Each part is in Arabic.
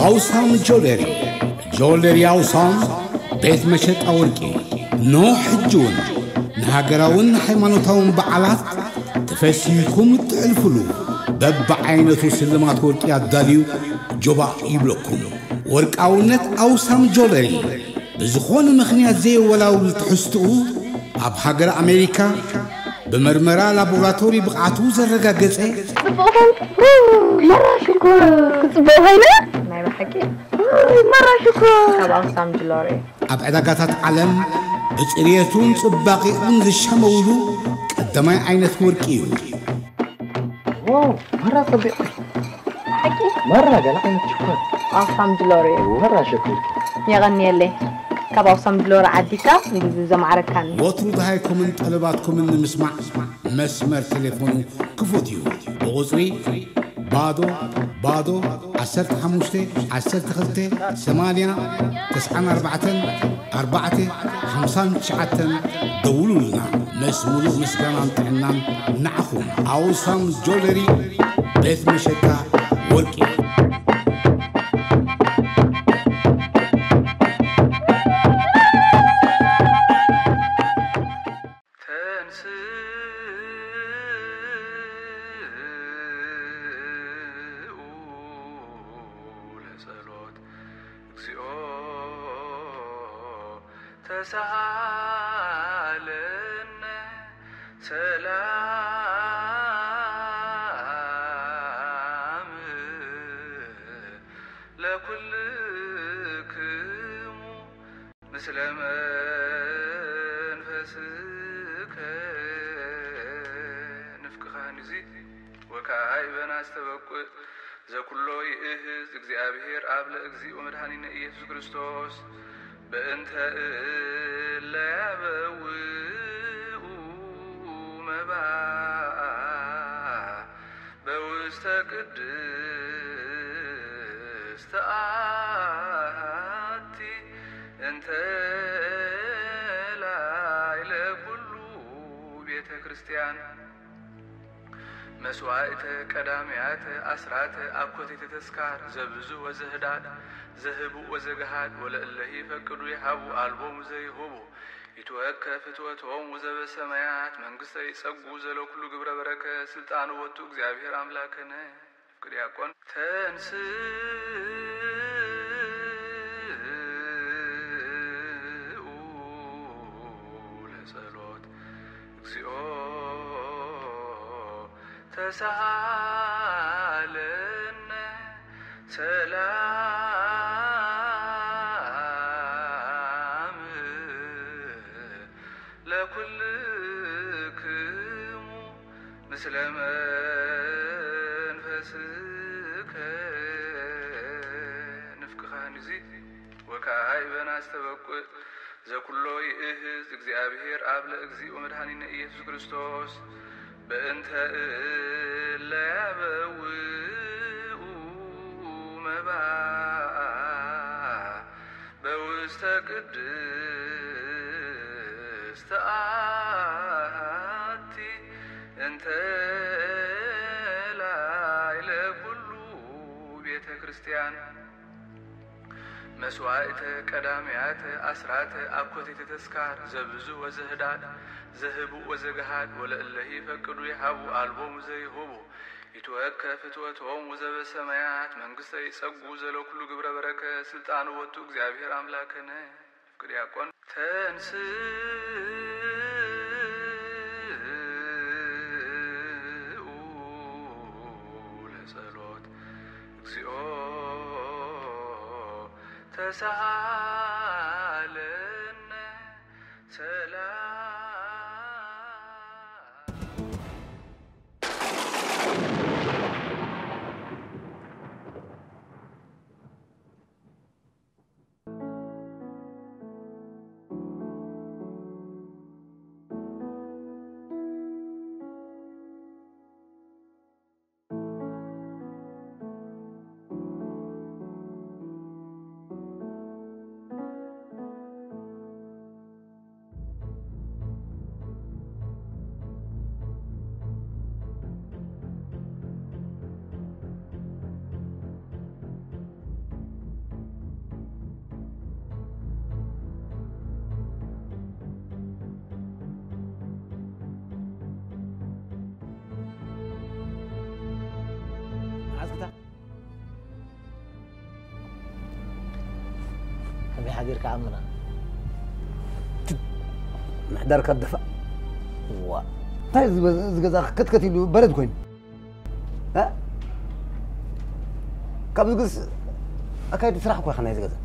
أوسام جولري أوسام بيت مشت أوركي نو حجون نهاجرون حيمانوتهم بعلات تفسيكم تعرفلو بب عينة سلمات وركي الداليو جوبا يبلكم ورك أونت أوسام جولري بزخون مخنيات زي ولا تحستو أب حجر أمريكا بمرمرة لابوراتوري بقعتو زرقا قصي مرة شكر كتبو هينا؟ ما يبحكي مرة شكر أب أوسام جولري أب عدقاتات علم بتريتون صباقيون الشمولو قدماي عينة وركيو واو مرة صديقي حكي مرة قلقنا شكر أوسام جولري مرة شكر يغني لي كاب أوسام جولري عديكا نجزو معركان وطرو دهايكم من طلباتكم من نسمع مسمر تليفونو كفوتيو بغزري بادو 15-8-4-5 دولوا لنا مسمولو مسكران تعنان نعخم أوسام جولري بيت مشتا وركي تسالنا سلام لكلكم مثل منفسك نفكخان زي وكاي بنا استبقى ذا كله يهز እግዚአብሔር አብ ለእግዚኦ መድኃኒነ ኢየሱስ ክርስቶስ በእንተ ለያበውኡ መባአ በውስተ ቅድስተ አሐቲ እንተ ላዕለ ኩሉ ቤተ ክርስቲያን مسوائت قداميات أسرات أكوتي تتسكار زبزو وزهداد زهبو وزغهاد ولا الله يفكروا يحبوا ألبوم زيهبو يتوكى فتوتهم وزب السمايات منقصة يسقوا زلو كل قبر بركة سلطان وطو እግዚአብሔር أملاكنا فكر يكون تنسي لسلوت تسالنا سلام لكلكم مثل منفسك نفكخان زي وكاي بنا استبقى ذا كله يهز እግዚአብሔር አብ ለእግዚኦ መድኃኒነ ኢየሱስ ክርስቶስ በእንተ ለያበውኡ መባአ በውስተ ቅድስተ አሐቲ እንተ ላዕለ ኩሉ ቤተ ክርስቲያን مسوائت قداميات أسرات أكوتي تتسكار زبزو وزهداد زهبو وزغهاد ولا الله يفكروا يحبوا ألبوم زيهبو يتوكى فتوتهم وزب السمايات منقصة يسقوا زلو كل قبر بركة سلطان وطو እግዚአብሔር أملاكنا فكر يكون تنسي لسلوت እግዚኦ تسالنا سلام غير كعمنا محضر كدفع وا طيب زغزا كتكت يلو برد كوين ها كم زغز أكيد سرح كوي خنا زغزا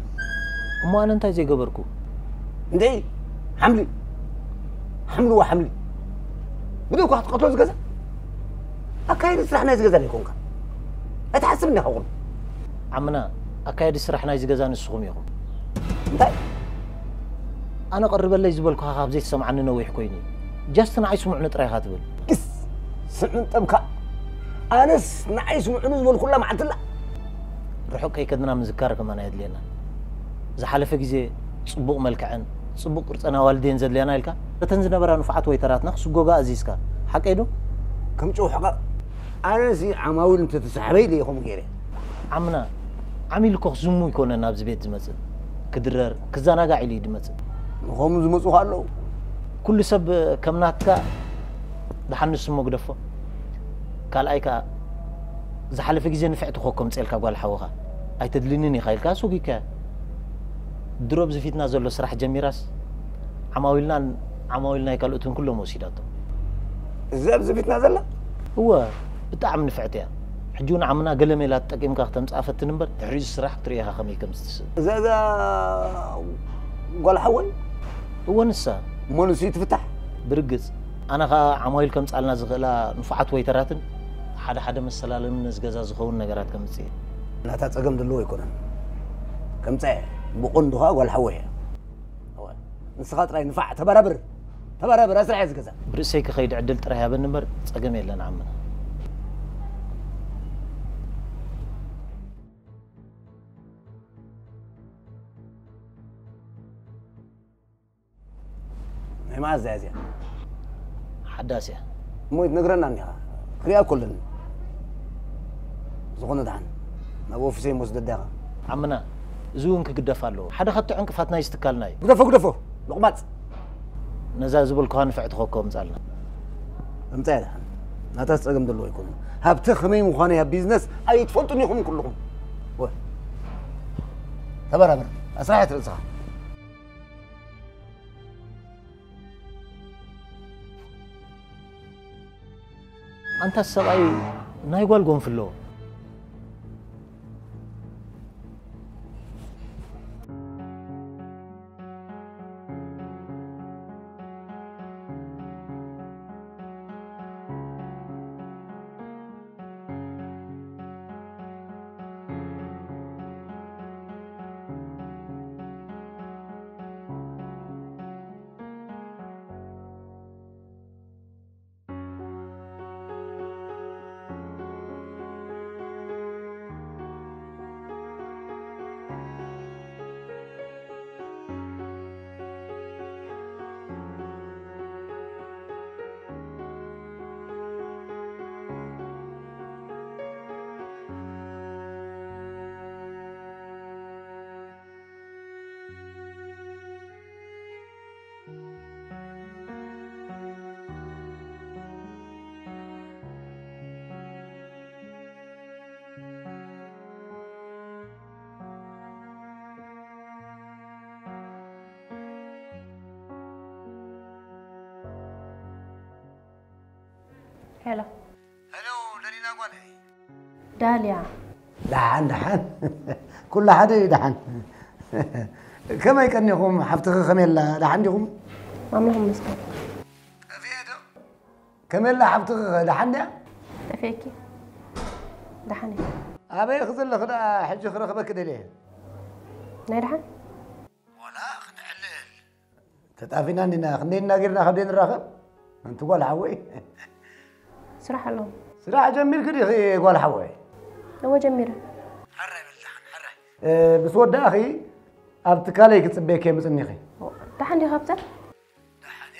ما أنا أنت زي قبركو ندي حملي وحملي بدوك واحد قطوز زغزا أكيد سرحنا زغزا ليكون كان أتحسبني هقول عمنا أكيد سرحنا زغزا نسخم يقوم طيب أنا قرب الله يزبلكو خاب زي سمع عننا ويح كويني جاستنا عايش معنا طريقات بل كس سمعن طبكا أنس نعيش معنا زبل كلها معتلا روحو كي كدنا مذكار كمان يدلينا زحلف جزي صبوق ملكعن صبوق قرصنا والدين زدلينا يلكا تنزنا برا نفعت ويتراتنا سغوغا ازيسكا حقيدو كم جو حق أنس عماول متتسحبي لي يخم غيري عمنا عميل كوخ زمو يكون نابز بيت زمص كدرر كزانا قاعد يدمص هم زمصو خالو كل سب كمناتك دحنس مقدفو قال ايكا زحلف جزي نفعت خوكم تصلكا قال حوخا اي تدلينني خايلكا سوقيكا دروب زفيتنا زلو سراح جميراس عماويلنا يكالوتن كلهم وسيداتهم زفيتنا زلا هو بتعم نفعتها حجون عمنا قلمي لا تقيم كاختم صافت نمبر تحريز سراح تريها خمي كمس زازا قال حول هو نسا مونسي تفتح برقص انا خا عمايل كم صالنا زغلا نفعت ويتراتن حدا مسلالم نزغزا زخون نغرات كمصي لا تاصقم دلو يكون كمصي بقندها قال حوي هو نسخات راي نفع تبربر اسرع زغزا برسيك خيد عدل تريها بنمبر صقم يلنا عمنا ما زازيا حداسيا مويت نغرنا نيا خريا كلن زغون دعن نبو في سي مسددها عمنا زون كقدفالو حدا خط عنقفاتنا يستكالناي قدفو لقمات نزا زبل كان فعت خوكم زالنا امتى لا تستقم دلو يكون هبت خمي مخاني بيزنس اي تفلطني هم كلهم تبربر اسرع ترصح أنت السبعي نايقول قوم في اللو هلا دلينا قولي داليا دحن كل حدا دحن كما يكنيهم حفتخ خميلا دحن ديهم ماملهم مسكين فيدو كميلا حفتخ دحن ده تفيكي دحني ابي خزل خدا حج خرخبك دليه نيرحن ولا خنحلل تتعرفين اننا خنينا غيرنا خدين الرخب انت قول حوي صراحة لهم صراحة جميل كده اخي قول حوي هو جميل حري بالدحن حري بس ود اخي ابتكالي كتصبيك يا مسني اخي دحن دي خبزة دحن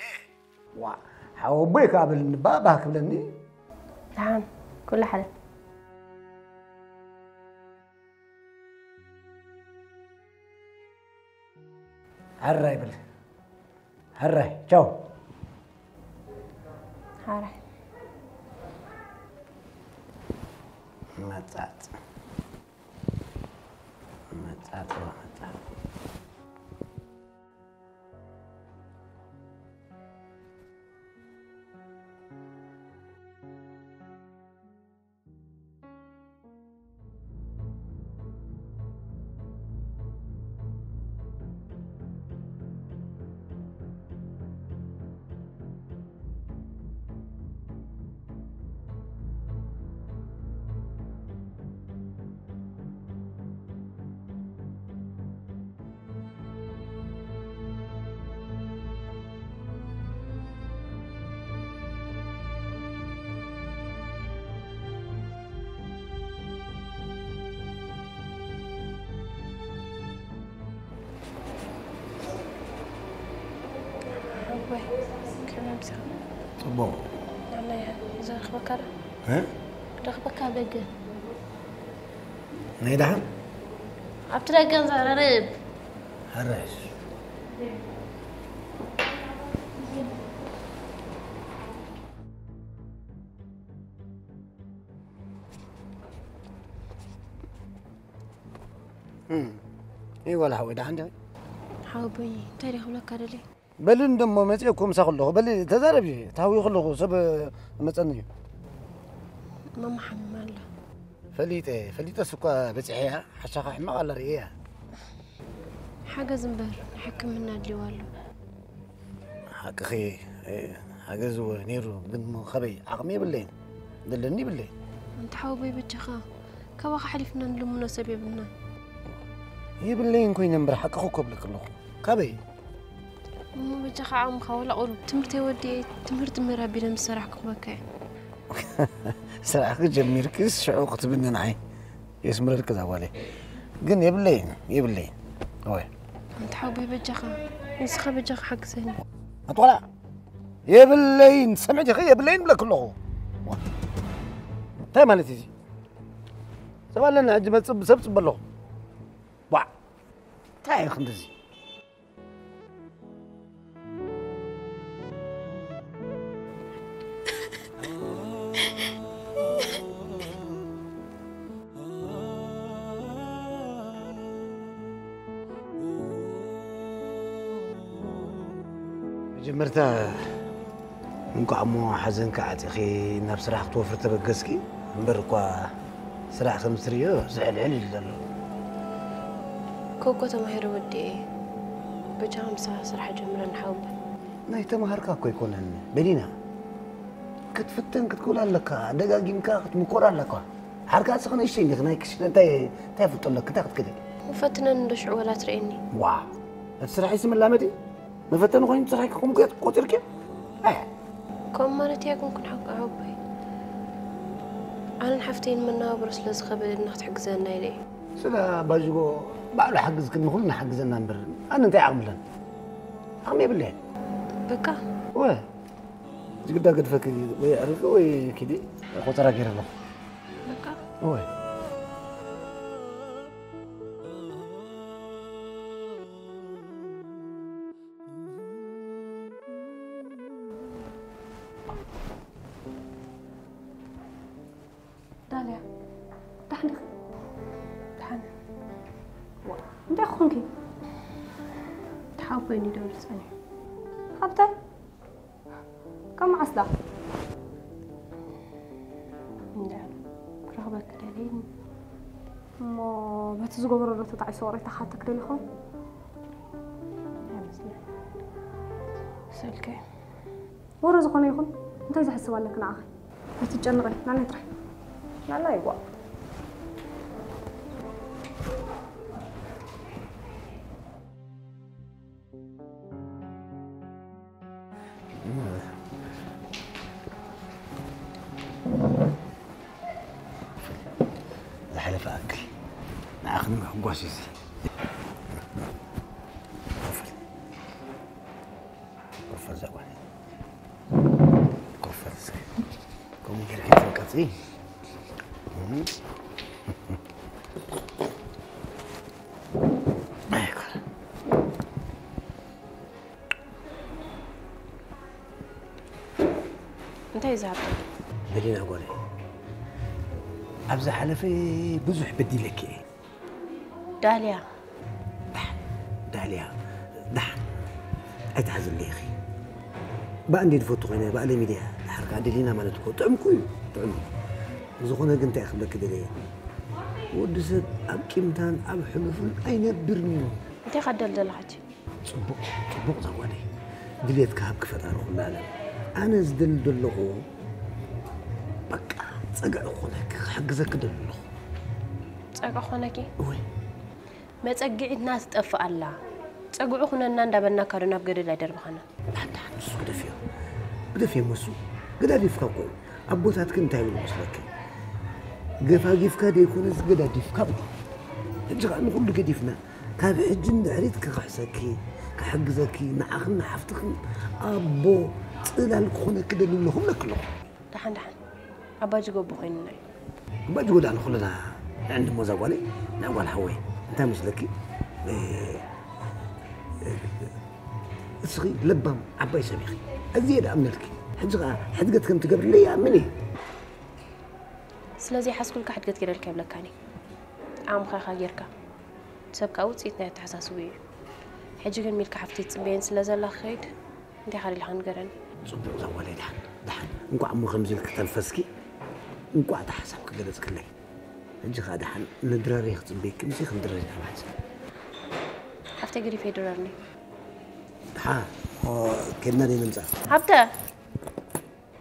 ايه حوبيك قبل بابا كبلني دحن كل حدا حري بال حري تشاو حري متعت حبي كلام سام صبو نعم يا زرخ بكر ها رخبك دقن نيدها عبتلاقن زررب هرش اي ولا هو ده عندي حاوبي تاريخ ولا كارلي بل دمو متيكم سخلو بل تزاربي تاوي خلو سب مصني ما محمل فليته سكا بصحيها حشاخ حما قال ريها حاجه زنبر نحكم منا اللي والو حق خي حاجه زو نيرو بن خبي عقمي بالليل دلني بالليل انت حاوبي بتشخا كوا حلفنا لمناسبه بنا هي بالليل كوين نمبر حق خوكب لك الله خبي مو بتشخا عم خاول اقول تمرتي ودي تمرت مرابي مسرح كبكاي سرعك جميل كيس شعوق تبني نعي يسمر لك زوالي قن يبلين هوي انت حاوبي بتشخا يسخا بتشخا حق سني اطلع يبلين سمعتي خي يبلين بلا كله تا مالتي سوال لنا عجبه تصب سب له وا تاي خندزي جمرتها منكو عمو حزن كعت اخي ناب سراح توفر تبقسكي مبرقوا سراح خمسريو زعل علل كوكو تمهير ودي بجام سراح جمرة نحاول ناي تمهركا كو يكون بلينا كتفتن كتقول لك دقاقي مكا مكورا لك حركات سخن ايش اللي نايكش انت تفوت لك تاخذ كده وفتنا ندش ولا تريني واو السراح اسم اللامدي ما فتنوا غين سراح كم قوتر كيف كم مرة يكون كن حق عبي أنا نحفتين منا برس لزخبل إنك تحجزنا إليه سلا باجو بعلو حجز كنا كلنا حجزنا نبر أنا أنت عملا عمي بالله بكا واه جدا قد فكر ويعرف وي كده قطرة غير له بكا واه داليا دحني انت اخونكي تحاوبيني دور تسألي خبتي كم عسلة لا رغبك دليل ما بتزقوا مرة تطعي صوري تحت تكريلهم يا مسلم سلكي ورا زقوني يخون انت إذا حسوا لك نعاخي بتتجنغي نعني ترحي لا يقوى الحلف أكل نأخذ من قواسيسي قفل زواني قفل زي كم يركز وكذي انت يزعل دليل أقولي أبزح حلفي بزح بدي لك داليا داليا دحن أتحزن لي أخي بقى عندي الفوتو هنا بقى لي ميديا حركة عندي لينا مالتكو طعمكو طعم زخونة قنت أخذ لك دليل ودست أب كيمتان أب حلفون أين برني انت قدل دلعتي صبوق زواني دليت كهب كفتار خلنا العالم أنا زدل دلغو بقى صقع خونك حجزك دلغو صقع خونكي وي ما تصقعت ناس تطفى الله صقعوا خننا ندبنا كارنا بقدر لا دربخنا حتى نسو قد فيه مسو قد أدفك أقول أبوتات كنت هاي المسلك قفا قفكا دي يكون قد أدفك أبدا هجر أن نقول لك دفنا كاب حجن دعريت كخحسكي كحجزكي نعخنا حفتخن أبو تسأل كونه كده لهم لك له دحن أباجي جو بخيننا أباجي قول أنا خلنا عند مزاولي نقول حوي أنت مش لكي صغير لبم عباي سميخي أزيد أمنلك حدقت كم تقبل لي يا مني سلازي حسكلك حدقت كده الكابل كاني عام خا غيرك سبكا وصيتنا تحساسوي حجي كان ميلك حفتي تصبين سلازلا خيد انت خالي الحن قرن صبر زوالي دحن نقع عمو خمزلك تنفسكي نقع تحسبك قلت كلي حجي خا دحن ندراري خصبيك مشي خندراري حواس حفتي قري في درارني ها كنا لي نمزح حبتا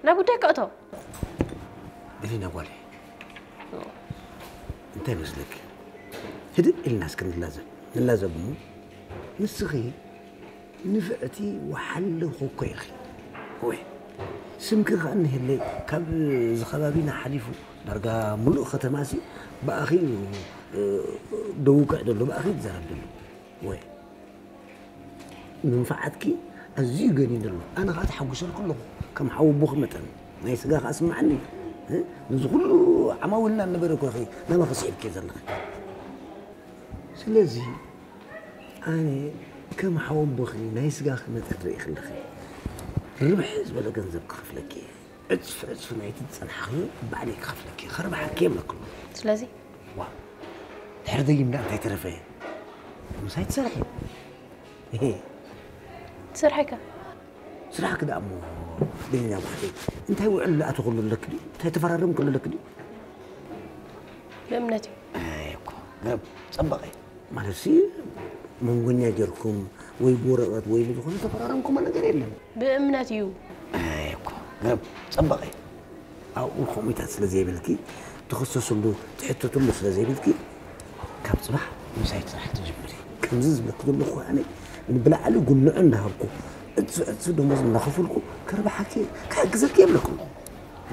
نقول لك أتو دلينا قولي انت مسلك هدي الناس كانت لازم مو نسخي نفعتي وحل خوك يا اخي وي سمك غنه اللي كاب زخبابينا حليفو درجه ملء ختماسي باخي دوق عدلو باخي تزرب دلو وي منفعتك ازي قنين دلو انا غاد حوش كله كم حو بخمتن ما يسقى اسمعني نزغلو عماولنا نبرك اخي ما خصيب كذا الله سلازي أنا كم حوم بخي نايس قاخ ما تقدر يخلخي ربح زبالة جنزب خفلكي أدف نايت تنحخي بعدك خفلكي خرب حكيم لكم سلازي وا تحردي يملا تيترفي مساي تسرحي تسرحك سرحك ده أمو ديني يا بحدي أنت هو إلا أتغل لك دي أنت تفررم كل لك دي بأمنتي أيكو نعم صبغي مالسي ممكن يجركم ويبورقات ويبدخل تفرارمكم أنا قريب بأمنتي أيكو نعم صبغي أو الخوميتات سلازي بلكي تخصص له تحطوا له سلازي بلكي كاب صباح مسايت راح تجبري كنزز بلك دول أخو يعني بلا علي قلنا عندها هبكو تسدوا مزن نخفلكم كرب حكي كحجزك يملكم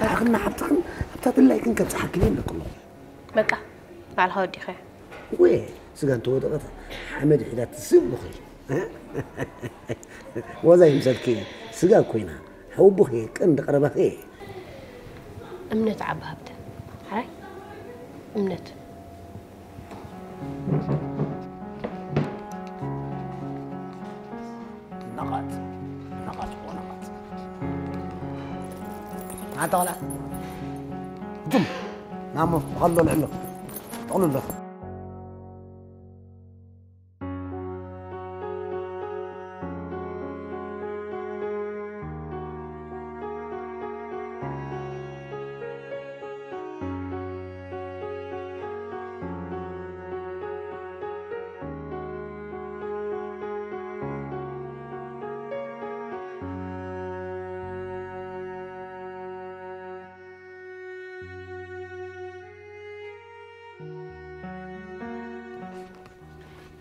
حقنا حبتكم حبتات الله يكون كاب حكي يملكم بقى على الهودي خير وين سجن توضغط حمد حدات السبخي وزي مسكين سجا كوينا حوبخي كند قربخي امنت عبها بدا هاي امنت نقط ما طالع جم نعم غلوا العلق غلوا له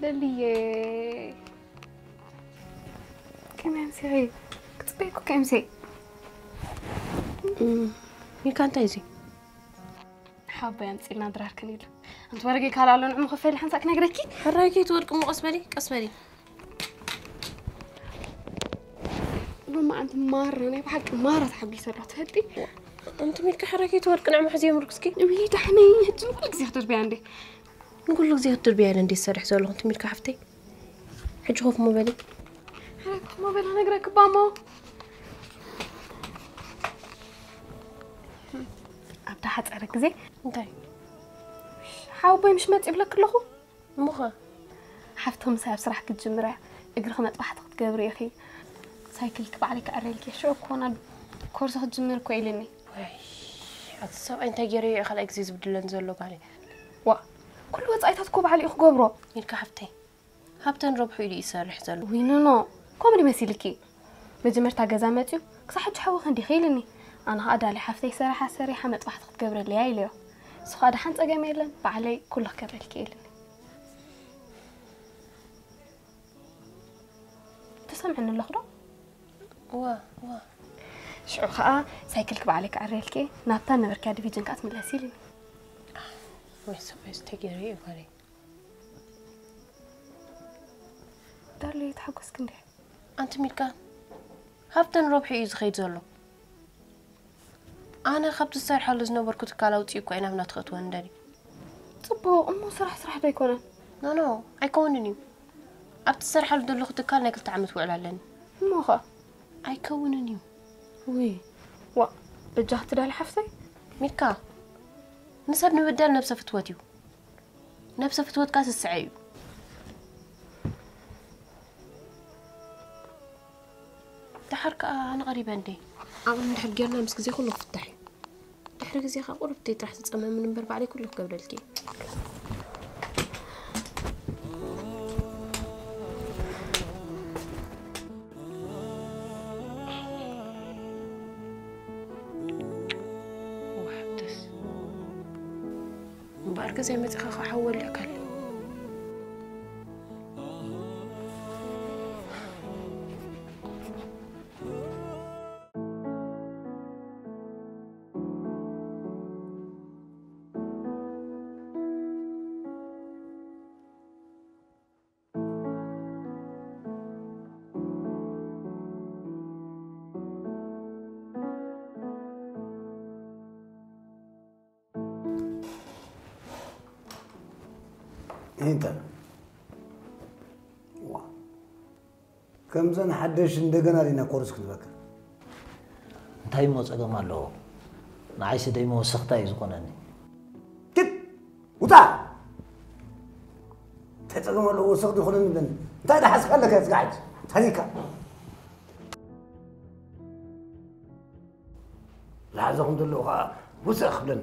للي كم امسي كتبيكو كم امسي مين كان تايزي حابه ينصينا درار كنيل انت ورقي كالالو نعم خفيل حنساك نغركي حراكي تورق مو قسبلي ماما انت مره انا بحق مره تحبي سرات هدي انت ميلك حراكي تورق نعم حزي مركزكي وي دحني هجن كل زي خطر بي عندي نقول لك زي التربيه عندي السرح زولو انت ميلك حفتي حج خوف موبايلي حرك موبايل انا اقراك بامو ابدا حتصرك زي انتي حاوبي مش مات يبلك لهو مخا حفتهم ساعه بصراحه كتجمرع اقرخ مطبحت تقبري اخي سايكلك بعليك اريلك شو كونا كورس تجمر كويلني واي اتصاب انت جري خل اكزيز بدلن زولو قالي وا كل وصايتات كوب علي اخ غبرو ميلك حفتي هبتن ربحو يلي يسرح زلو وينو كومري مسيلكي مجمرتا غزامتيو كصحج حو خندي خيلني انا هادالي حفتي سرحه سريحه مطبحت تقبر لي ايلو سخاد حنص اجميلن بعلي كله كبلك يلني تسمعن الاخرى وا شو خا سايكلك بعليك عريلكي نابتا نبركا ديفيجن كات ملاسيلني ويس تجري قالي دارلي يتحقس كندي أنت ميلكا هفتن ربحي يزخيد زلو أنا خبت السر حال زنوبر كنت كالاوتي كوينا من أتخط وندني صبو أمو صراحة دا يكونن نو أيكونني أبت السر حال دلو خد كالنا قلت عمت وعلا لن موخا أيكونني وي وا بجحت دا الحفتي ميلكا نسب نبدل نفس فتوتيو نفس فتوت كاس السعيو تحركة أنا غريبة عندي عمل نحل جيرنا مسك زي كله فتحي تحرك زي خاطر بتيت راح تتصمم من بربع عليه كله قبلتي وحبتس مبارك زي ما تخاف أحول لأكل انت كم زن حدش እንደገና لينا قرص كذبك እንታይ መፀገም ኣለዎ ንዓይሲ ደይሞ ወሰኽታ እዩ ዝኾነኒ كت ውጣ ተፀገም ኣለዎ ወሰኽቲ ይኹንን ብለን እንታይ ዳሓስካ ኣለካ ዝጋዓጅ ታሪካ ላዕዘኹም ዘለዉ ከዓ ውስኽ ብለን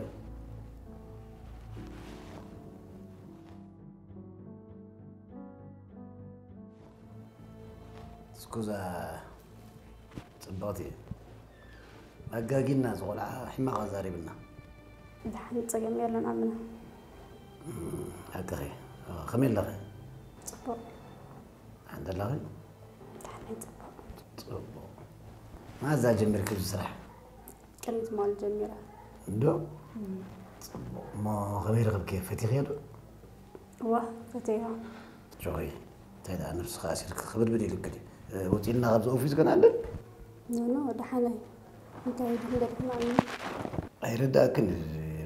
سكوزا صبغتي أجاجينا زغلا حماقة زاربنا دحين تصيم يلا نعملها هكذا خمين لغي صبغ عند اللغي دحين صبغ ما زال جمير كيف صراحة كلمة مال جميرة دو ما غير غير كيف فتي غير واه فتيها شوي تايدا نفس خاسر خبر بدي لك كده وتيلنا غبز أوفيس كان عندك؟ نو دحين أنت هيدا معنا أي ردا كن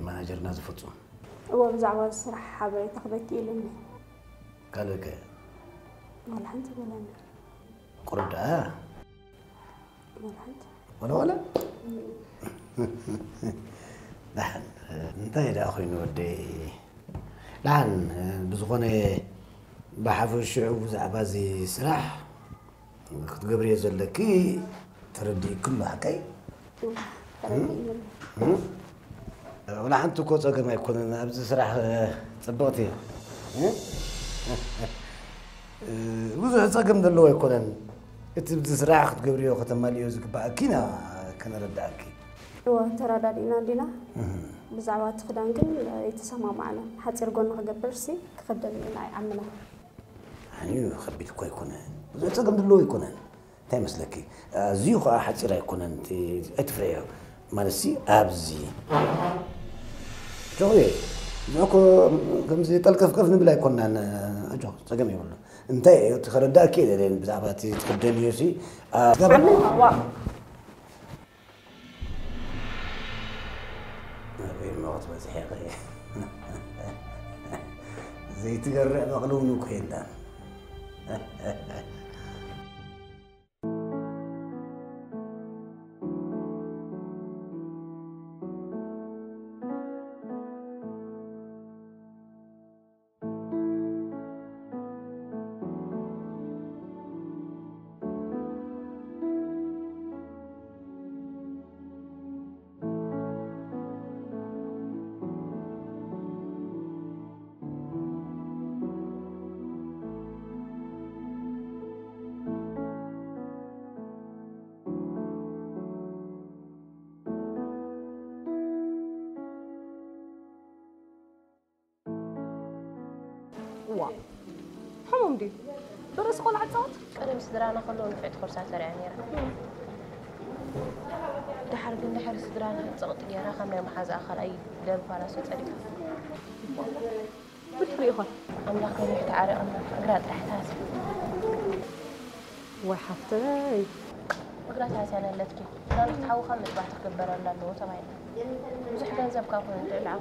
مانجر ناس فتوم هو بزعوا الصراحة حبيت أخذت إلنا قال لك ولا أنت ولا أنا قرب ولا أنت ولا لحن انت يا أخوي نودي لحن بزغوني بحفو الشعوب زعبازي سلاح كنت قبري زلكي تردي كله حكي ولا حنتو كوتا كما يكون أبز سلاح صبغتي وزع صقم دلو يكون انت بدي سلاح كنت قبري وختم مالي يوزك باكينا كان رداكي هو ترى دينا دينا بزعوات خدان كل يتسمع معنا حتى يرجعون خجبرسي خدام لنا عمنا يعني خبيت كوي يكون زي تصقم دلو يكون تاي مسلكي زيو خا حتى لا يكون انت اتفريو مالسي ابزي جوي زوكو كم زي تلكف كف نبلا يكون انا اجو تصقمي والله انت تخردا كده لين بزعباتي تخدني يوسي عملها وا زي تقرع مغلونك هنا وا حموم دي درس قول عصات أنا مسدرانا خلون نفعت كورسات لرعني دحر قلنا دحر سدرانا تسقط يا خمنا محاز آخر أي درب على صوت أديك بتفرق أملاك منيح تعالى أملاك أقرأ راح تاسي وحفتي أقرأ تاسي أنا لتكي أنا تحاول خمس واحد تكبر الله لو تبعين مزح جنزب كافون تلعب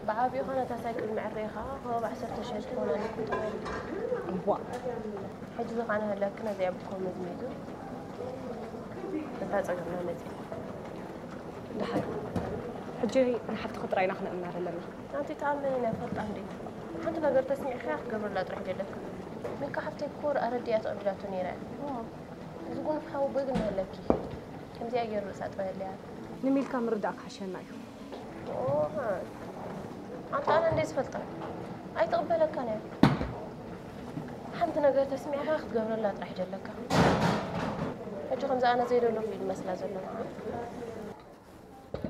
بعابي خانة تساكل مع الريخة هو بعسر تشهد كون أنا كنت وين حجزق عنها لكن زي أبوكم مزميزو نفاس أقرأ مزميزو دحر حجي أنا حفت خطر عين أخنا النار لما أنت تعملين يا فرط عندي أنت بقدر تسمع خير قبل لا تروح جلك منك حفتي كور أرديات أرجعتني رأي زقون في حاول بيجنا لكي كم زي أجر رسات وهاللي نميل كام رداك حشنا أوه أنت أنا نديس فلتر أي تقبلك أنا حمد نقدر تسمع خير قبل لا تروح جلك حجي خمسة أنا زي دولو في المسلا زلنا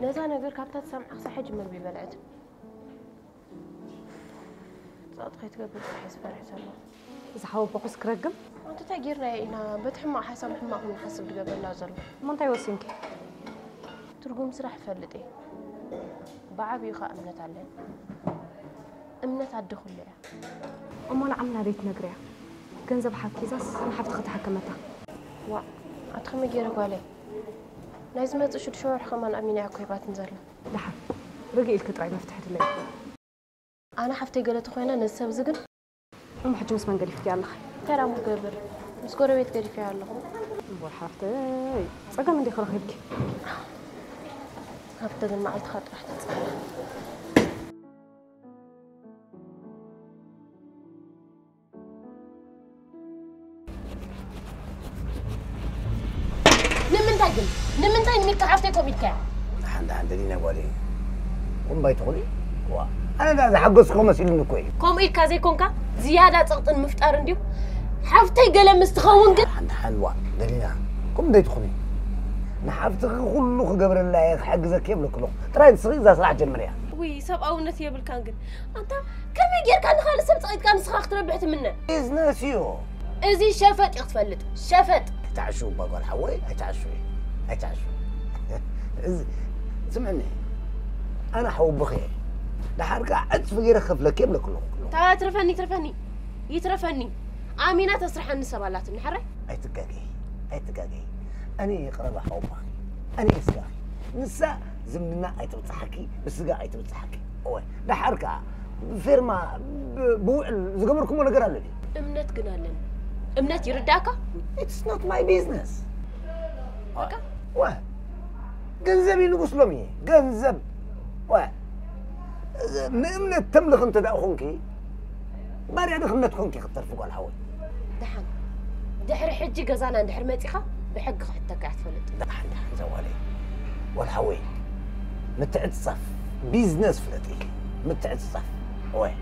نزا نقدر كابتات سمع أقصى حجم ببلعت صادقي تقبل تحس فرح سما إذا حاول بقص كرقم أنت تأجير رأينا بتحمق حسب حمق من حسب تقبل لازم ما أنت يوسينك ترقم سرح فلتي بعبي خا أمنت عليه أمنت عالدخول لها أما أنا عمنا ريت نقرأ جنزب حكي زاس أنا حفت خط حكمتها وا أتخمي جيرك عليه لازم تشوف شو خمان أمينة عقيبات نزل دحر بقي الكتراي مفتحت الليل أنا حفتي قالت أخوينا نسب زقن أم حج مسمن قال لي الله ترى مكبر مسكورة بيت قال فيها الله بو حفتي صقا من دي خلق يبكي هبتدي المعلت خاط راح تتصل نمنتاي نميك حفتيكم يتكا عند لينا ولي قم بيت قولي أنا لا حقصكم مسئلين كوي كم إلكا زي كونكا زيادة تقطن مفتار نديو حفتي قلم مستخون قد عند حلوة دلينا قم بيت قولي نحفتك كله قبل الله حق زكي بلك ترى تصير ذا صراحة جمريا وي سب أو نثيا بالكانجن أنت كم يجير كان خالص سبت قيد كان سخاخ تربحت منه بيزنس يو إزي شفت يختفلت شفت تعشوا بقول حوي تعشوا سمعني أنا حوب بخير لحركة أدفع غير خفلك يبلك كله تعال ترفني يترفني آمينة تصرح عن السبالات من حرة أي تكاكي أنا قرب حوبها أنا إسقاي نسا زمنا أي تبتحكي بسقا أي تبتحكي أوه لحركة فيرما بوع زقمركم ولا قرا لي أمنت قنالن أمنت يرداكا It's not my business واه جنزبي نقص لمي جنزب واه نمنت تملخ انت دا أخونكي باري عندك خمنت خونكي خطر فوق الحوي دحن دحر حجي قزانا دحر ماتيخا بحق حتى قاعد فلت دحن زوالي والحوي متعد صف بيزنس فلتي متعد صف واه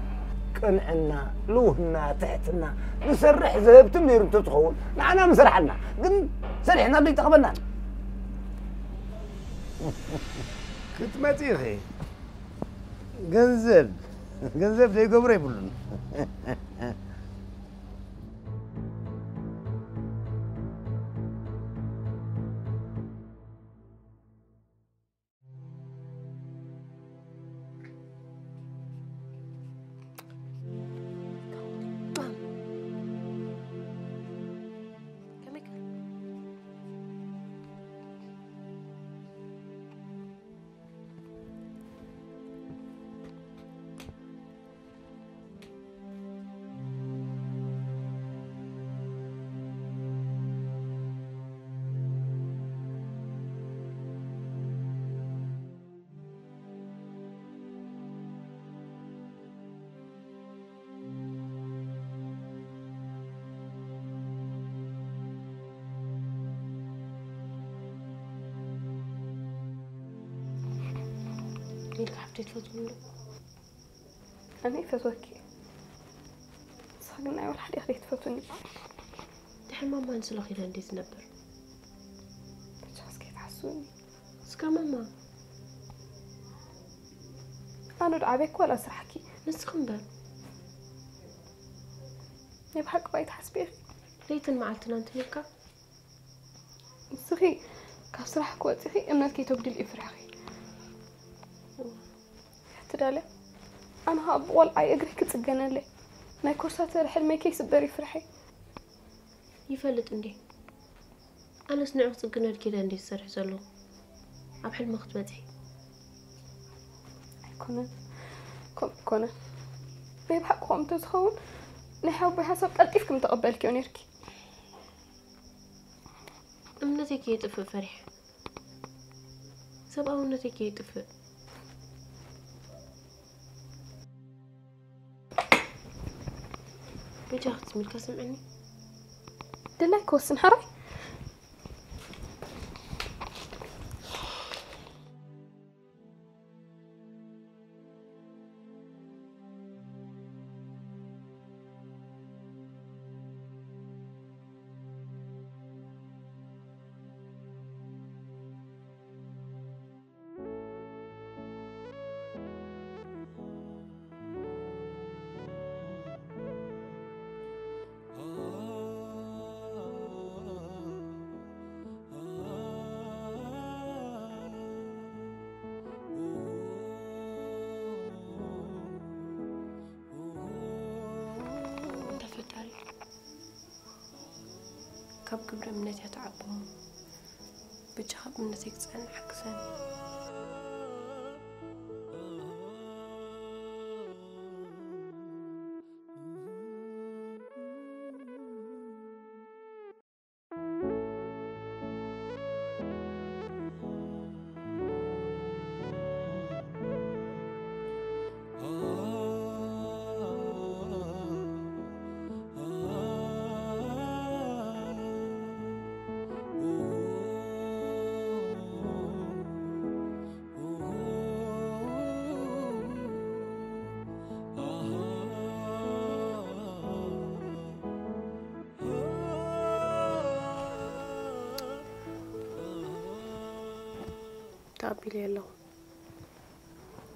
كن عنا لوهنا تحتنا نسرح ذهب تمير تدخل معنا مسرحنا قن سرحنا اللي تقبلنا كنت ما تيخي جنزب لي قبري يقولون مين حبتي تفوتوني؟ أنا فتوكي صاقنا أول حد يخلي تفوتوني دحين ماما نسلخي لندي تنبر بس كيف حسوني سكا ماما أنا دعابك ولا سرحكي نسخن بل يبحق بايت حسبيخي ليتن معلتنا انت نيكا سخي كسرحك واتخي أمنا كي تبدي الإفراخي تدالي أنا هاب والعي أجري كتسجنا لي ما كورسات الحلم كيس بري فرحي يفلت عندي أنا سنعرف تقنر كده عندي السرح زلو أب حلم أخت بدحي كنا بحقهم تزخون نحاول بحسب قلتيفكم تقبلك ونركي أمنتك يطفئ فرح سبقة أمنتك يطفئ بيجي أخت ملكا سمعني دلنا كوسن حري كاب كبر منتي أتعبهم بتشخب منتي تسأل حكسن تقبلي يلا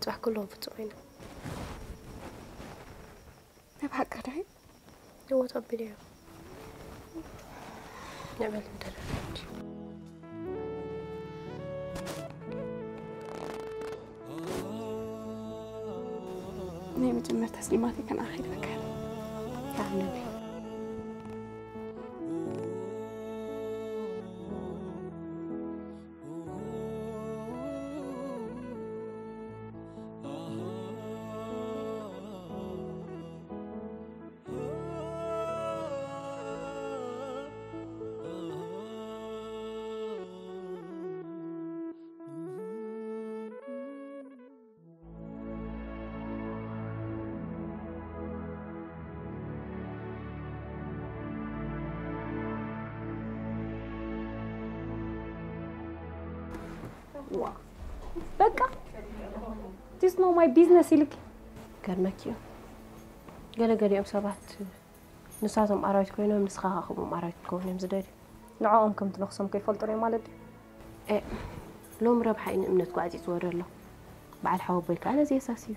صح كلهم في الطعينة نبحق كده هو تقبلي نعمل ندرج نيمة جمر تسليماتي كان آخر مكان يا نبي بقى this no my business لك كرمكيو قال يوم سبعت نساتهم أرايت كوينهم نسخها خبهم أرايت كونهم زداري نعاهم كم تنخصم كيف فلتري مالدي إيه لوم ربحي إن أمنت قاعد يتورر له بعد حواب بالك أنا زي أساسي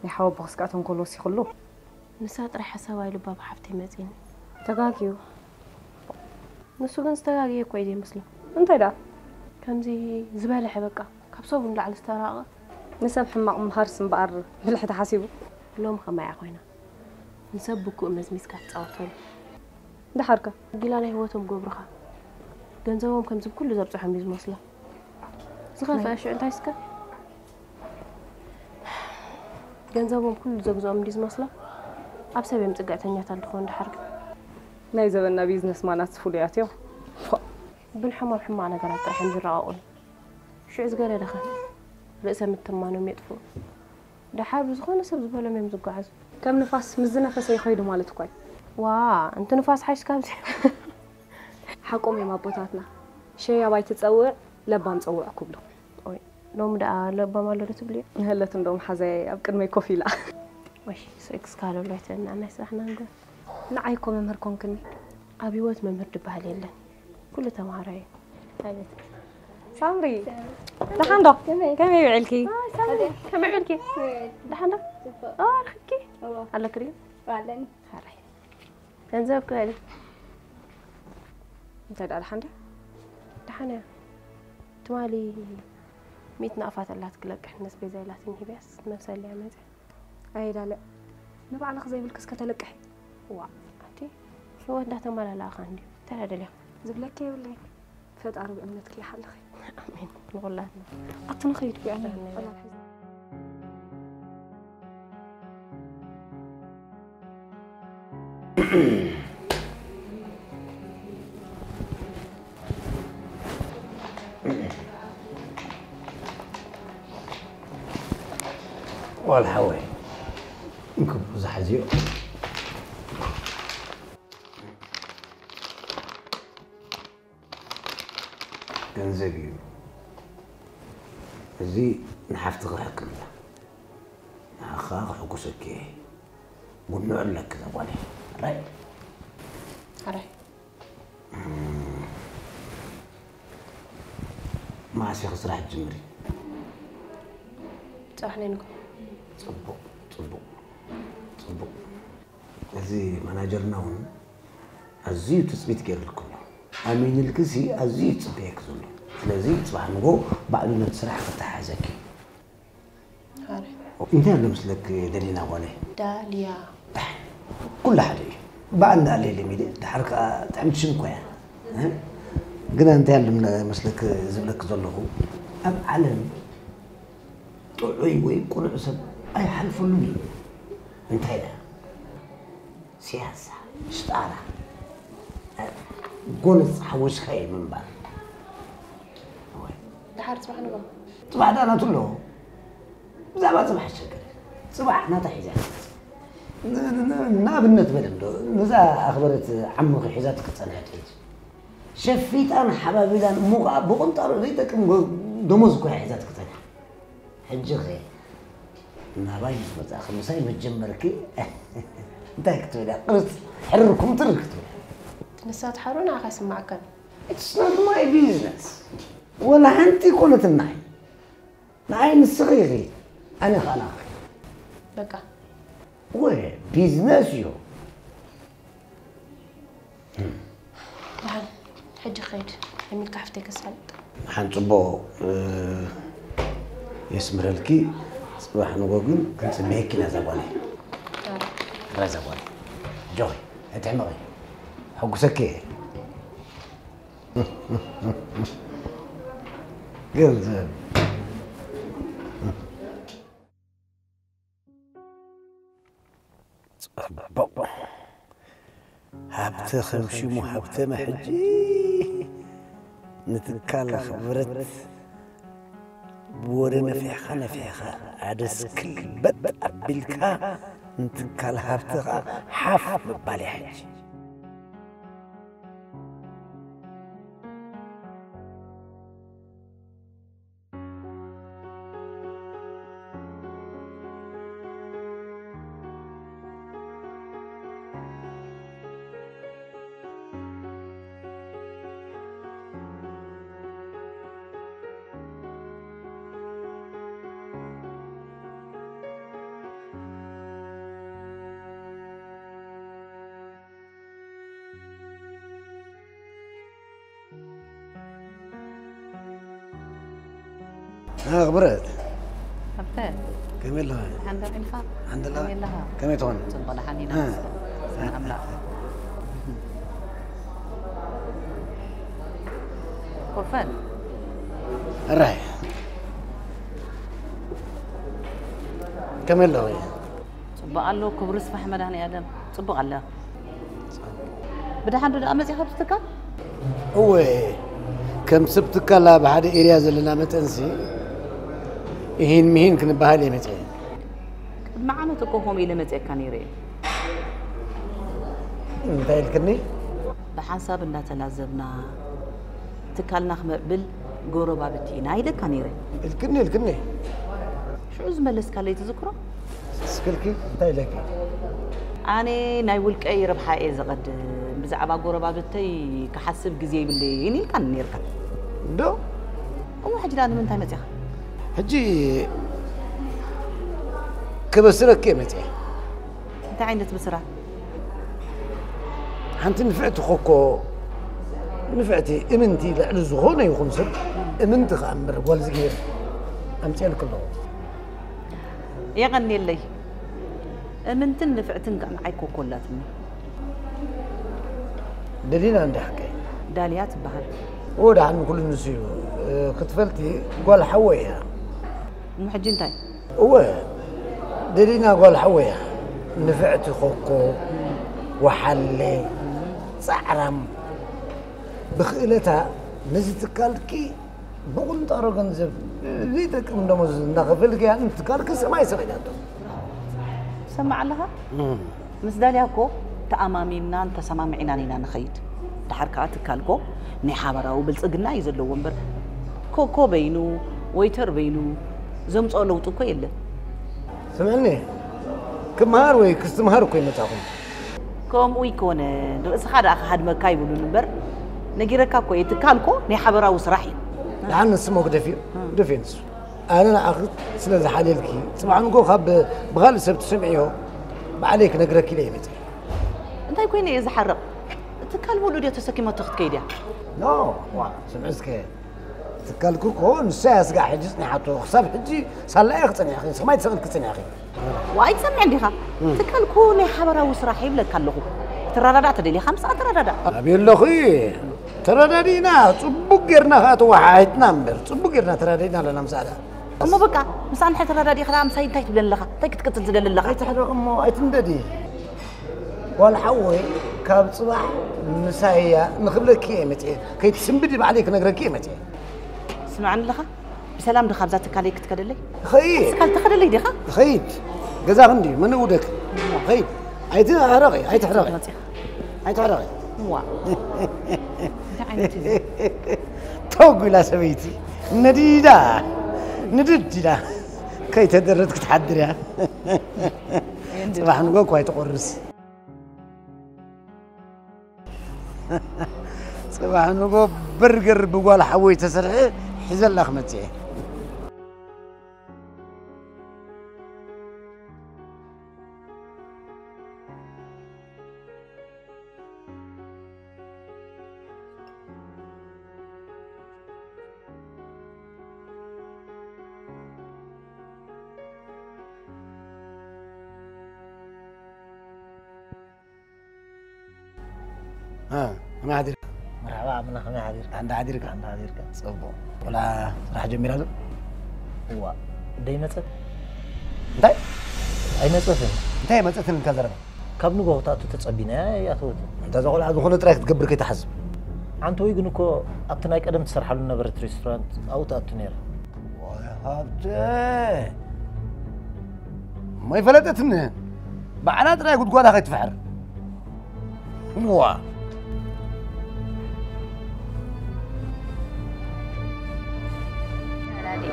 يحاول بخسكاتهم كله سيخلوه نسات راح أسوي لباب حفتي مزين تقاقيو نسو كان استقاقية كويدي مثله انت دا كان زي زبالة حبقة كبصوبهم لعلى استراغة نسب حماق مهارسن بقر بلحت حاسيبه لوم خما يا خوينا نسبكو مزميس كات صوتول ده حركة قيلانا هوتهم قبرخة جنزوهم كم زب كل زبط حميز مصلة زخافة شو انت عايزك جنزوهم كل زبزوهم ديز مصلة أبسا بيمتقع تنياتان تخون ده حركة ناي زبنا بيزنس ما ناس فولياتيو بالحمر حمانا قرأت راح نزر عاقل شو عزقالي دخل رئيسة متمانهم يطفو ده حاب زخون نسب زبالة ميمزقوا عزو كم نفاس مزنا فسا يخيدوا مالت كوي انت نفاس حاش كامسي حقومي ما بوتاتنا شي يا باي تتصور لبا نصور كبلو وي لوم دا لبا مالو تبلي هلت ندوم حزاي اب قدمي كوفي لا وش سكس كالو ليتنا انا سحنا نقول نعيكم ممركم كني ابي وقت ممر دبها ليله كل تماري هاي سامري دحندو كم يعلكي سامري كم يعلكي دحندو رخكي الله كريم وعلني هاي تنزل كالي انت دحندو دحنا توالي 100 نقفات الله تقلق احنا نسبي زي لا تنهي بس نفس اللي عملت اي لا نبعلك زي بالكس كتلقح وا أنتي شو ده تمر على خاندي تعال لي زبلك يا ولا فات عربي أمنتك لي حل خير آمين والله أعطنا خير بيعنا والحوي نكب زحزيو كنزبيو زي نحفتغ حكم أخاك حكوسك قلنا لك كذا والله راي راي ما شيخ صراحة جمري صحنينكم صبو زي مناجرنا هون أزي تثبيت غير الكل أمين الكسي أزي تصبيك زلو لازم تصبح نقول بعد ما تسرح فتح زكي هاري انت اللي مثلك دلينا ولا داليا كل حاجه بعد دالي ميدي تحرك تعمل شنو كويا ها قلنا انت اللي مثلك زبلك زلو اب علم طعوي ويكون عسب اي حلف لي انت هنا سياسه اشتغل قول حوش خير من بعد دحر صباح نقوم صباح ده انا تقول زعما صباح الشكر صباح ناتا حيزات نابنت بدم نزا اخبرت عمك حيزاتك تصنعت شفيت انا حبابي لان مو بقنطر ريتك دموزك حيزاتك تصنع حج خير ناباي متى خمساي متجمركي انت كتبنا قلت حركم تركتوا نسات حرون اخس معك It's not my business ولا أنت قلت النعي نعي الصغيري أنا خلاقي بقى وين بيزنس يو وحن حج خير أمين كحفتك السلط حنصبو يسمر لكي صباح نقول كنت ميكي نزبالي رزبالي جوي اتعمري حق سكي قلت بابا حبت خمشي مو حبت محجي نتكال خبرت بورنا في خانة في عدس كل بد أبلكا نتكال حبت حف مبالي حج أخبرت حبتين كم لها الحمد لله الحمد لله كم تون صبنا حنينا سلام لا كفن الرأي كم لها صبق له كبرس فحمد هني آدم صبق الله بدي حد أمس يخبزتك هو كم سبتك لا بعد إرياز اللي نامت أنسي إهين مهين كن بهالي متى معنا تكوهم إلى متى كان يري أنت الكني بحسب إن تلازمنا تكلنا خمقبل قربا بتينا إلى كان يري الكني شو زملس كالي تذكره سكلكي أنت لك أنا نايولك أي ربح أي زغد بزعبا قربا بتي كحسب جزية باللي يني كان يركب دو هو حجلان من تاي متى حجي كبسرك كيمتي انت عينت بسرعة حنت نفعت خوكو نفعتي امنتي لعل زغونه يخنسب امنت خامر والزغير امتي كله يغني لي من تنفعتن كان عيكو كلاتني دليل عندي حكي داليات بحال ودا عن كل نسيو كتفلتي قول حويها مو حجين تاي هو دلينا قول حويها نفعتي خوكو وحلي صعرم بخيلتها نزلت كالكي بقول طارو غنزب ليتك من دمز نغفلك يعني تكالك سماي سمعتو سمع لها مس دالياكو تأمامينا انت سمامعنا نينا نخيد دحركات كالكو ني حبراو بلصقنا يزلو ومبر كوكو بينو ويتر بينو زمصو لوطو كو يله سمعني كمهار وي كستمهار كو يمتاكم كوم ويكون رأس خادا أخد مكاي بلو نمبر نجيركا كو يتكالكو ني حبراو سراحي لعن السموك دفينس أنا أخذ سلازة حاليلكي سمع نقول خاب بغال سبت سمعيه بعليك نقرأ ليه متى أنت يكون إذا حرق تكال بولو دي تسكي ما تاخد كيديا نو سمعسك تكالكو كون ساس قاعد حجزني حتى حساب حجي صار لا يقتني يا أخي سمعت سمعت كتني يا أخي وايد سمع عندي خا تكالكو ني حبراو سراحي بلا كالو ترادات دي 5 ترادات أبي الله ترادينا صبوق غيرنا هات واحد نمبر صبوق غيرنا ترادينا لنا مساعدة أما بقى مسان حتى ترادي خدام ساين تايت بلن لها تايت كتل تدل لها أيت حدا أمه أيت نددي والحوي كاب صباح مسايا نخبلك كيمتي كي تسنبدي بعليك نقرا كيمتي سمعن لها بسلام دخل ذاتك عليك تكدلي خير قال تخدلي دي خا خير جزا عندي من ودك خير أيت حرقي أيت حرقي أيت حرقي وا توقي لا سويتي نديدا نديدا كي تدرتك تحدرها صباح نقول كويس تقرص صباح نقول برجر بقول حوي تسرع حزن لخمتي ما عادير مرحبا منا خمي عادير عند عاديرك صبو ولا راح جميل هذا هو دايمت انتي اي نصفن انتي ما تثن كذا كاب نغو تاتو تصبينا يا توت انت زغل عاد خونه طريق تقبر كي تحزب انت وي غنكو ابتناي قدم تسرحلو نبرت ريستورانت او تاتو نير هذا ما يفلتتني بعنا طريق غدغودا خي تفحر وا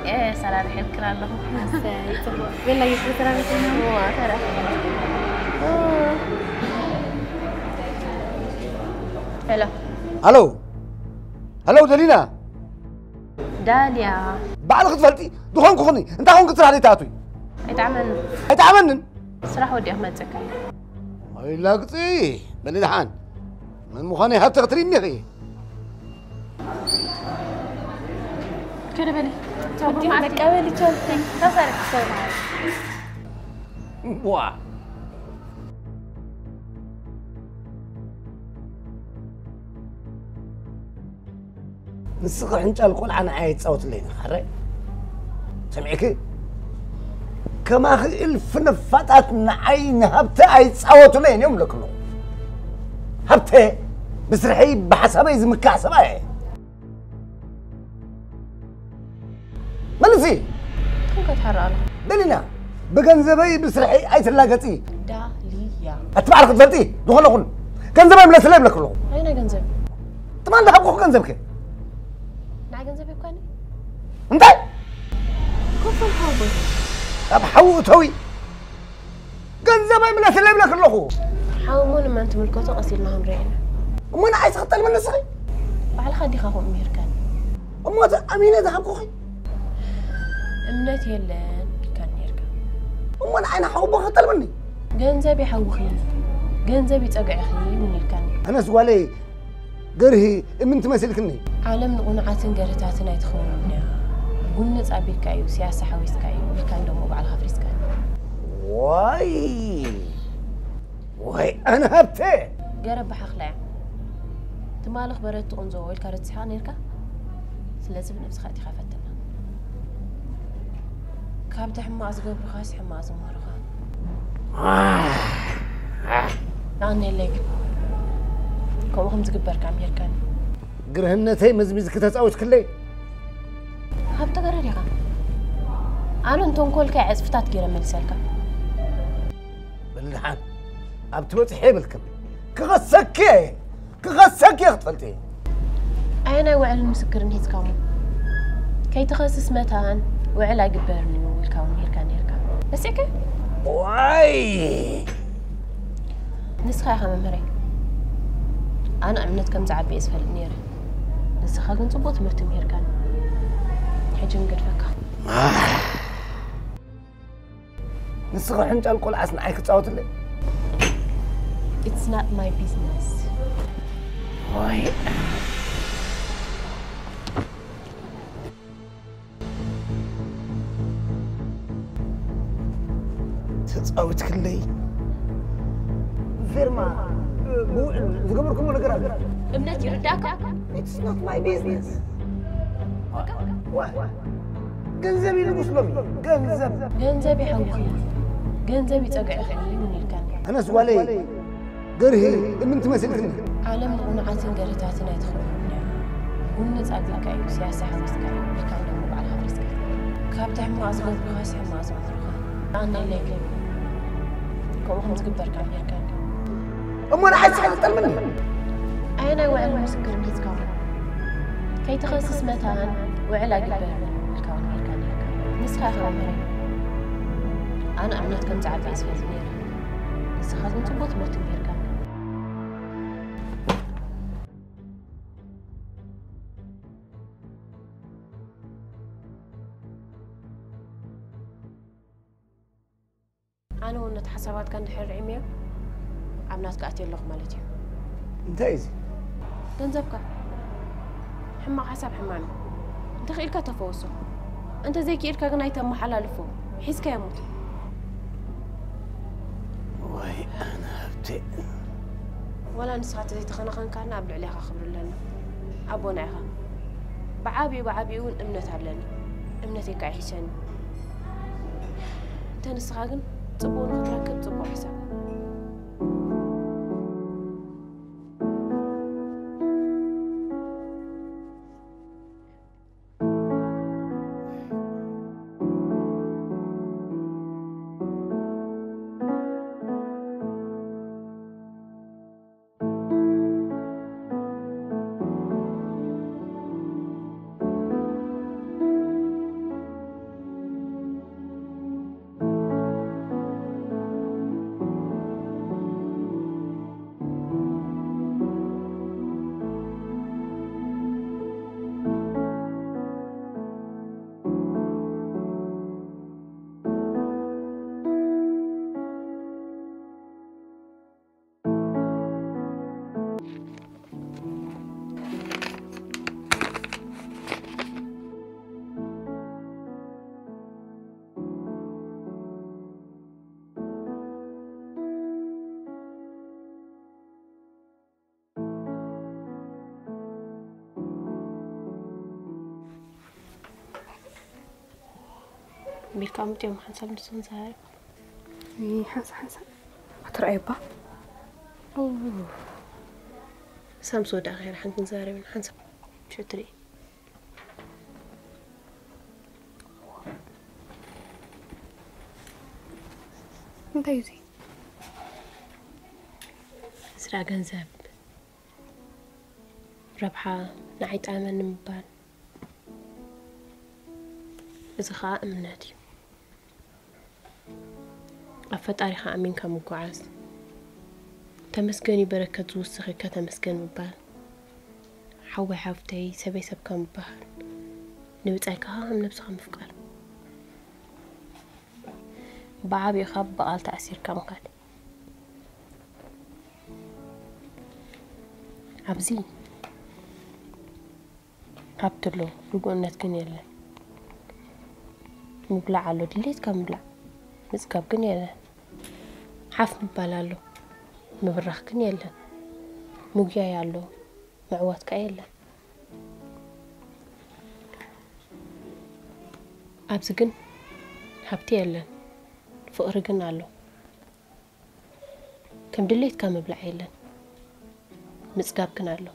ايه سلام حلك الله بالله يسلك راني هو ترى هلو دلينا داليا بعد غتفلتي دخون كوني انت هون كثر علي تاتوي اتعملن صراحه ودي احمد زكاي اي لاقتي بني دحان من مخاني هات تغتريني اخي كده بني ودي معك قوي تشوفي تصرف شوي معي وا نسق عنجال قول عن عايد صوت لينا حري سمعك كما الف نفاتات عين هبته عايد صوت لين يوم لكلو هبته بسرحي بحسبه يزمك حسبه مالسي كنت اتحرق دلينا بجنزبي بسرحي اي تلاقتي داليا اتبعرك تفلتي دخل اقول جنزبي ملا سلام لكلو اين جنزب طبعا ده حقوق جنزبك نع جنزب يكوني انت كفن حاضر طب حوق توي جنزبي ملا سلام لكلو حاومون ما انت ملكوتو قصيلنا هم رينا وما عايز اقتل من الصغي بعد خدي خافوا امير كان امه امينه ده حقوقي امنت يلان كان يركب امه انا حوق اقتل مني جنزبي حوخي جنزبي تقع اخي من كان انا سوالي قرهي من تمثلكني عالم نقنعاتن قرتاتنا يتخوننا قلنا صابيك ايو سياسه حويسك ايو كان دمو بعد خفريسك واي أنا هبتي قرب بحخلع تمالخ بريت تقنزو والكارت سحان يركا سلازم نفس خاتي خافتنا كابت حما أزقب بخاس حما أزمارخا لاني لك كم هم تقبر كام يركان قرهنتي مزميز كتاوت كلي هبت قرر يا أنا أنتم كل كي عزفتات جيرة ملسلكا باللحن أبتوت حبلكم كغسكي خطلتي أنا وعلى المسكرين هيت كامو كي تخصص متان وعلى قبرني والكون يركان بس ياك واي نسخة يا خمم هري أنا أمنت كم زعبي أسفل النير نسخة كنت صبوت مرتم يركان حجم قد فكا نسخة حنت القول عسنا عيك تصوت لي It's not my business. واي تصوت كلي فيرما زقبركم ولا قرا ابنتي رداك It's not my business. ገንዘብ ይልቁስሎም ገንዘብ يحوكي ገንዘብ ይጸግዕ ይኸልልን ይልካን أنا سؤالي قره من تمثلني عالم قناعاتن قرتاتن يدخلون ونص أقلك أي سياسة حمسك كان دم بعد حمسك كابتح ما أزغد بخاس ما أزغد أنا ليك كم هم تكبر كم يركان أما أنا حاسس حاجة مني أنا وعلى مسكر ميت كام كي تخصص متان وعلى قبر الكون يركان نسخة خمري أنا أمنت كم تعب أسفل زمير نسخة من تبوت مرتب يركان أنا ونت حسابات كان دحر عمية عمنات قاتل اللغ مالتي أنت إيزي جنزبك حما حساب حماني أنت خيلك تفوسه أنت زي كيرك غنايت محل لفو حيسك يموت واي أنا هبتي ولا نسخات زي تخنقن كان قبل عليها خبر لنا أبوناها بعابي ون أمنت علني أمنتي كعيشاني أنت نسخاقن صبون تركب صبو حساب بالكامت يوم حنسل نسون زهر حنسل هترقيبها سام سودا غير حنكون زهر من حنسل شو تري انت يزي سرع جنزب ربحة نعيت آمن مبان إزخاء أمناتي أفت أريخا أمين كمقعاز تمسكني بركة زوسخي كتمسكن مبال حوي حافتي سبي سبكا مبال نبت أيكها هم نبسخا مفكار بعاب يخاب بقال تأثير كمقال عبزي عبتلو رقونات كن يلا مبلع على دليت كمبلع مسكاب كن يلا حاف مبالالو مبرخ كن يلا موجيا يالو معوات كايلا أبزقن حبتي يلا فقر قنالو كم دليت كام بلعيلا مسقاب كنالو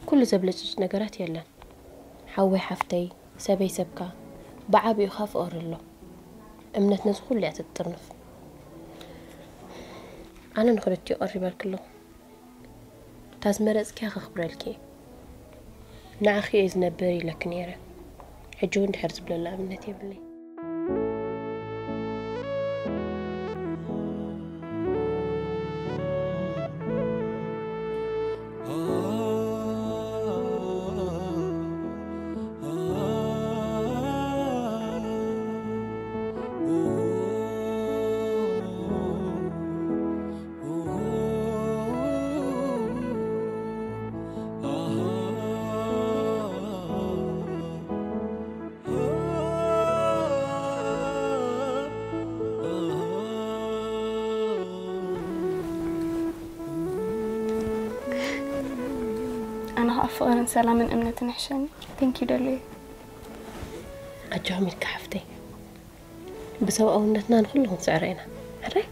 كل زبلج نقرات يلا حوي حفتي سبي سبكا بعابي يخاف أورلو أمنت ناس كلها تتطرنف أنا نخرجتي قريبا كله تاز مرز كي خبرلكي نعخي إذ نبري لك نيرة حجون حرز بلا أمنتي بلي أنا أفقر سلام من أمنة نحشاني thank you دلي أجوهم الكحفتي بسوا أولنتنا نخلهم سعرينا عري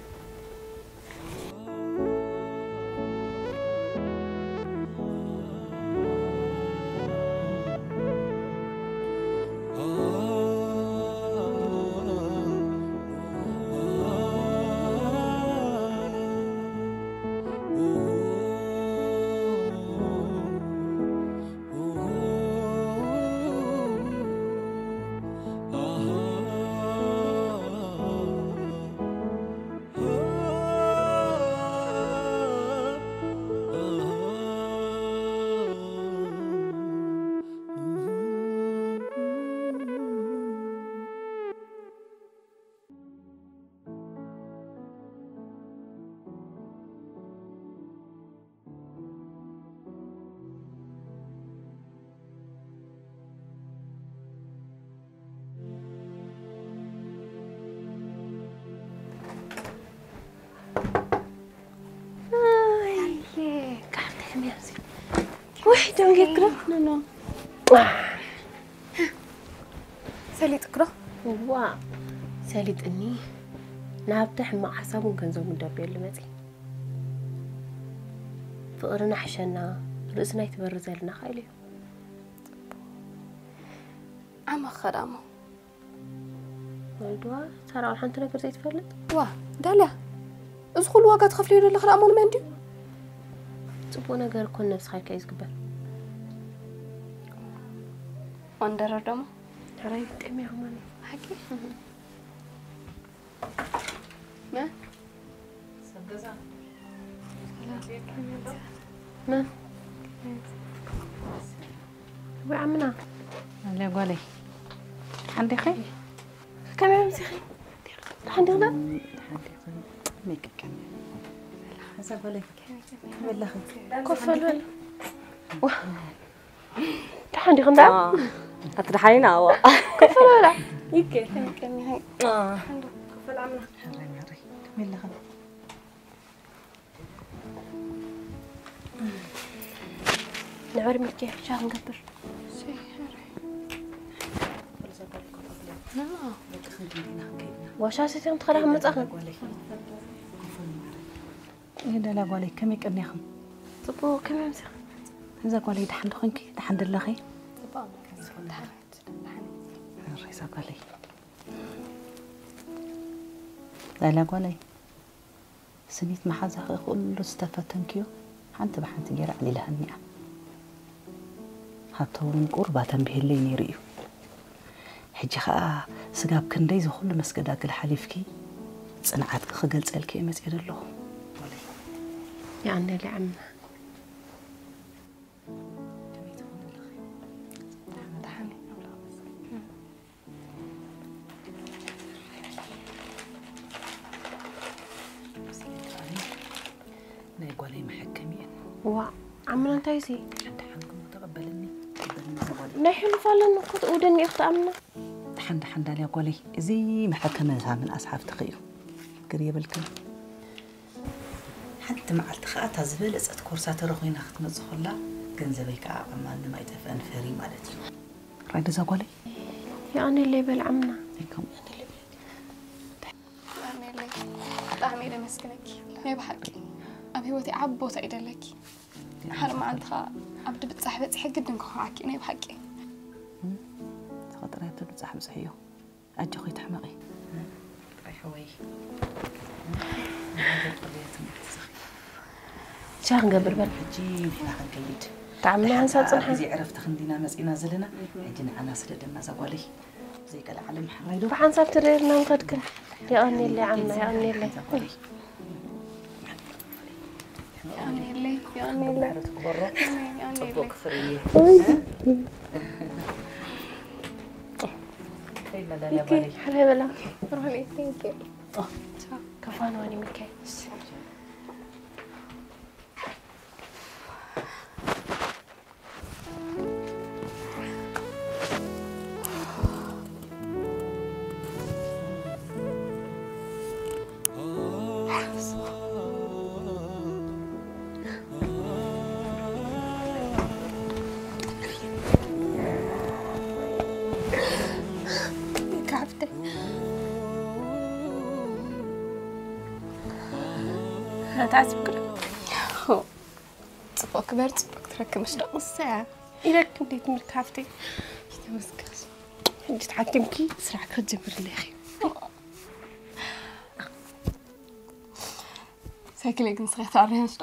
واحدة نقرأ نو سالي تقرأ واو سالي تقني نابتح مع حساب وكنزو مدبي اللي ماتي فقرنا حشنا رأسنا يتبرز لنا خايلي عم خدامه والدوا ترى الحين تنقر زي تفلت واه داليا ادخل واقع تخفلي ولا خدامه ما عندي تبونا غير كل نفس خايك عايز قبل وندر دم ترى تمي عماني حكي ما سجزا ما وعمنا لا قولي عندي خي كم عم سخي عندي غدا ميك كم هسا قولي والله كفل ولا عندي غدا أترحينا أو كفل ولا يكي كم هاي كفل عمنا والله نعرف ملكي شاهن قبر لا وشاسيتي متخلها متأخر لا لا قولي كم يكنيهم طبو كم يمسخ إذا قولي دحن دخنكي دحن دلخي طبعا الرئيسة قولي لا لا قولي سنيت محازة كله استفتنكيو حنت بحنت جرع لي لهنيا هاتون قربة به اللي نيريو حجي خا سقاب كندي زو كل مسجدك الحليفكي صنعت خجل سالكي مسير الله يعني لعم نقولي محكمين وعمنا تايزي انت حنكم متقبلني نحن فعلا نقود ودني اخت امنا دحن دالي قولي زي محكمة من اصحاب تخيو شجر يبلكن حتى مع التخاءات هزبل أسأت كورسات رخينا ختم الزخلة جنزبي كعب أما إنه ما يتفقن فري مالتي رايد زقولي يعني اللي بالعمنا هيكم يعني اللي طعمي إذا مسكنك ما بحكي أبي هو تعب وتعيد لك حرم ما عندها أبدأ بتصاحبتي حق قدنك خاكي أنا بحكي خاطر هي بتصاحب صحيح أجي أخوي تحمقي رايحة وي شان قبل بل حجي فيها حنكيد تعملي عن سات صنحة زي عرفت خندينا مسئنا زلنا عندنا أنا سردنا زقولي زي قال علم حرايدو فحن سافت ريرنا نقدك يا أني اللي عمنا يا أني اللي يا أني اللي يا أني اللي يا أني اللي فريه اوكي حبيبي لا روحي ثانك يو كفان واني مكي تعزب كله صبوك كبرت صبوك تركب مش نص ساعة إذا كنتي تملك حفتي مسكاس حجي تحكمكي سرعة كتجبر لي أخي ساكلك نصغيت عليها مش